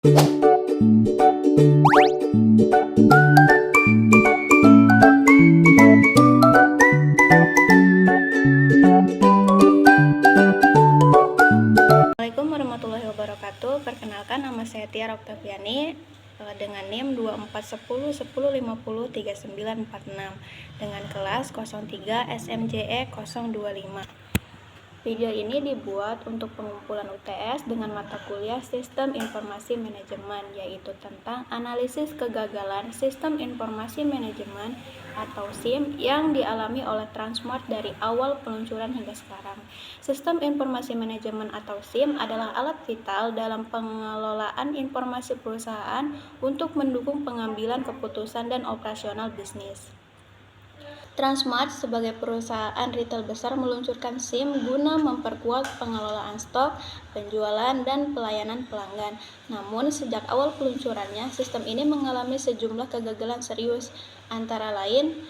Assalamualaikum warahmatullahi wabarakatuh. Perkenalkan, nama saya Tiara Oktaviani dengan NIM 241010503946 dengan kelas 03 SMJE 025. Video ini dibuat untuk pengumpulan UTS dengan mata kuliah Sistem Informasi Manajemen, yaitu tentang analisis kegagalan Sistem Informasi Manajemen atau SIM yang dialami oleh Transmart dari awal peluncuran hingga sekarang. Sistem Informasi Manajemen atau SIM adalah alat vital dalam pengelolaan informasi perusahaan untuk mendukung pengambilan keputusan dan operasional bisnis. Transmart sebagai perusahaan retail besar meluncurkan SIM guna memperkuat pengelolaan stok, penjualan, dan pelayanan pelanggan. Namun, sejak awal peluncurannya, sistem ini mengalami sejumlah kegagalan serius, antara lain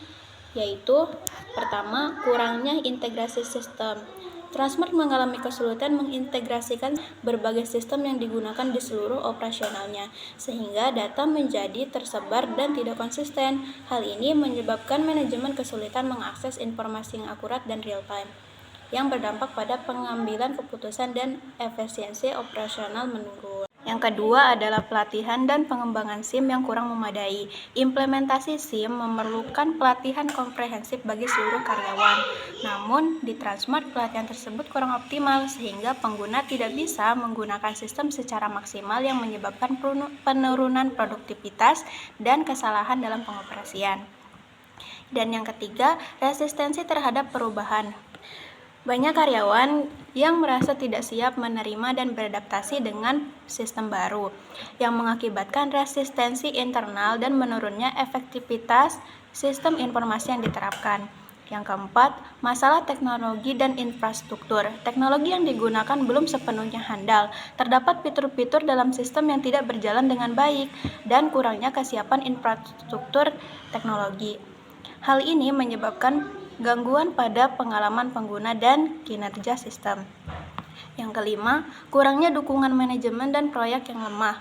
yaitu pertama, kurangnya integrasi sistem. Transmart mengalami kesulitan mengintegrasikan berbagai sistem yang digunakan di seluruh operasionalnya, sehingga data menjadi tersebar dan tidak konsisten. Hal ini menyebabkan manajemen kesulitan mengakses informasi yang akurat dan real-time, yang berdampak pada pengambilan keputusan dan efisiensi operasional menurun. Yang kedua adalah pelatihan dan pengembangan SIM yang kurang memadai. Implementasi SIM memerlukan pelatihan komprehensif bagi seluruh karyawan. Namun, di Transmart pelatihan tersebut kurang optimal sehingga pengguna tidak bisa menggunakan sistem secara maksimal yang menyebabkan penurunan produktivitas dan kesalahan dalam pengoperasian. Dan yang ketiga, resistensi terhadap perubahan. Banyak karyawan yang merasa tidak siap menerima dan beradaptasi dengan sistem baru, yang mengakibatkan resistensi internal dan menurunnya efektivitas sistem informasi yang diterapkan. Yang keempat, masalah teknologi dan infrastruktur. Teknologi yang digunakan belum sepenuhnya handal. Terdapat fitur-fitur dalam sistem yang tidak berjalan dengan baik dan kurangnya kesiapan infrastruktur teknologi. Hal ini menyebabkan gangguan pada pengalaman pengguna dan kinerja sistem. Yang kelima, kurangnya dukungan manajemen dan proyek yang lemah.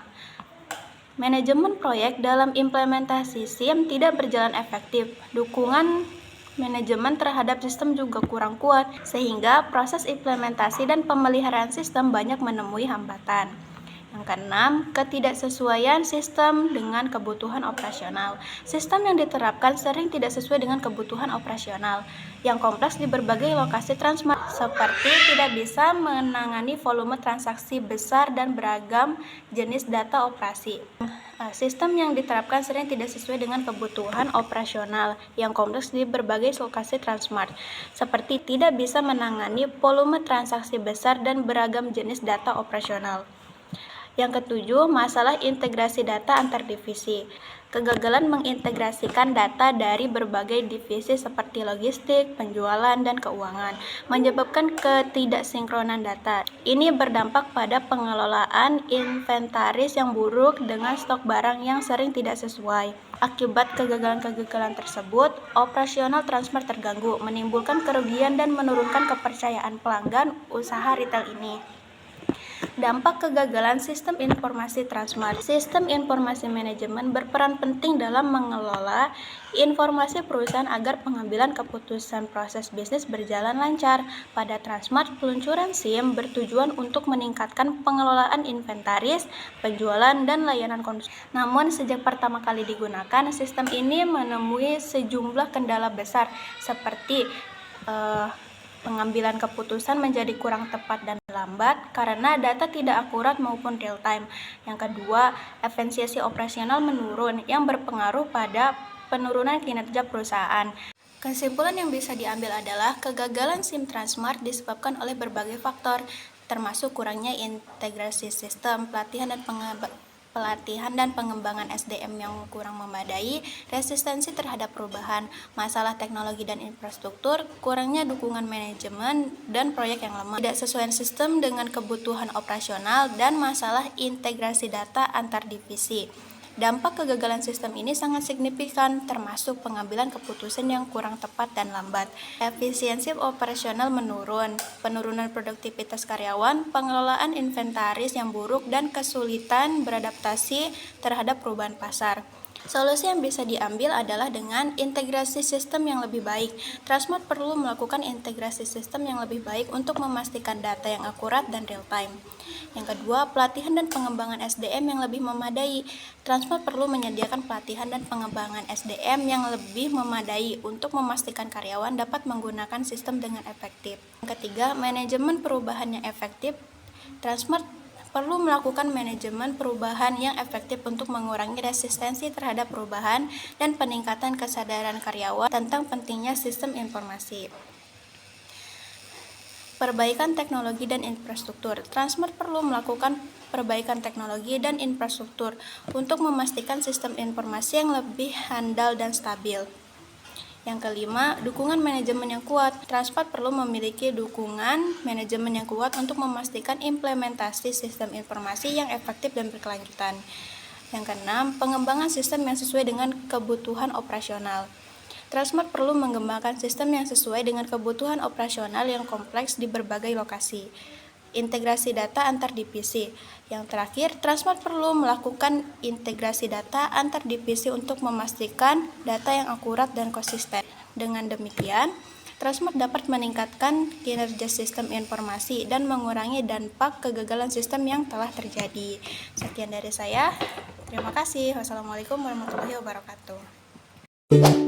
Manajemen proyek dalam implementasi SIM tidak berjalan efektif. Dukungan manajemen terhadap sistem juga kurang kuat, sehingga proses implementasi dan pemeliharaan sistem banyak menemui hambatan. Yang keenam, ketidaksesuaian sistem dengan kebutuhan operasional. Sistem yang diterapkan sering tidak sesuai dengan kebutuhan operasional yang kompleks di berbagai lokasi Transmart, seperti tidak bisa menangani volume transaksi besar dan beragam jenis data operasi. Sistem yang diterapkan sering tidak sesuai dengan kebutuhan operasional yang kompleks di berbagai lokasi Transmart, seperti tidak bisa menangani volume transaksi besar dan beragam jenis data operasional. Yang ketujuh, masalah integrasi data antar divisi. Kegagalan mengintegrasikan data dari berbagai divisi seperti logistik, penjualan, dan keuangan menyebabkan ketidaksinkronan data. Ini berdampak pada pengelolaan inventaris yang buruk dengan stok barang yang sering tidak sesuai. Akibat kegagalan-kegagalan tersebut, operasional Transmart terganggu, menimbulkan kerugian dan menurunkan kepercayaan pelanggan usaha retail ini. Dampak kegagalan sistem informasi Transmart. Sistem informasi manajemen berperan penting dalam mengelola informasi perusahaan agar pengambilan keputusan proses bisnis berjalan lancar. Pada Transmart, peluncuran SIM bertujuan untuk meningkatkan pengelolaan inventaris, penjualan, dan layanan konsumen. Namun, sejak pertama kali digunakan, sistem ini menemui sejumlah kendala besar seperti pengambilan keputusan menjadi kurang tepat dan lambat karena data tidak akurat maupun real time. Yang kedua, efisiensi operasional menurun yang berpengaruh pada penurunan kinerja perusahaan. Kesimpulan yang bisa diambil adalah kegagalan SIM Transmart disebabkan oleh berbagai faktor, termasuk kurangnya integrasi sistem, pelatihan dan pengembangan SDM yang kurang memadai, resistensi terhadap perubahan, masalah teknologi dan infrastruktur, kurangnya dukungan manajemen dan proyek yang lemah, tidak sesuai sistem dengan kebutuhan operasional, dan masalah integrasi data antar divisi. Dampak kegagalan sistem ini sangat signifikan, termasuk pengambilan keputusan yang kurang tepat dan lambat, efisiensi operasional menurun, penurunan produktivitas karyawan, pengelolaan inventaris yang buruk, dan kesulitan beradaptasi terhadap perubahan pasar. Solusi yang bisa diambil adalah dengan integrasi sistem yang lebih baik. Transmart perlu melakukan integrasi sistem yang lebih baik untuk memastikan data yang akurat dan real time. Yang kedua, pelatihan dan pengembangan SDM yang lebih memadai. Transmart perlu menyediakan pelatihan dan pengembangan SDM yang lebih memadai untuk memastikan karyawan dapat menggunakan sistem dengan efektif. Yang ketiga, manajemen perubahan yang efektif. Transmart perlu melakukan manajemen perubahan yang efektif untuk mengurangi resistensi terhadap perubahan dan peningkatan kesadaran karyawan tentang pentingnya sistem informasi. Perbaikan teknologi dan infrastruktur. Transmart perlu melakukan perbaikan teknologi dan infrastruktur untuk memastikan sistem informasi yang lebih handal dan stabil. Yang kelima, dukungan manajemen yang kuat. Transmart perlu memiliki dukungan manajemen yang kuat untuk memastikan implementasi sistem informasi yang efektif dan berkelanjutan. Yang keenam, pengembangan sistem yang sesuai dengan kebutuhan operasional. Transmart perlu mengembangkan sistem yang sesuai dengan kebutuhan operasional yang kompleks di berbagai lokasi. Integrasi data antar divisi. Yang terakhir, Transmart perlu melakukan integrasi data antar divisi untuk memastikan data yang akurat dan konsisten. Dengan demikian, Transmart dapat meningkatkan kinerja sistem informasi dan mengurangi dampak kegagalan sistem yang telah terjadi. Sekian dari saya. Terima kasih. Wassalamualaikum warahmatullahi wabarakatuh.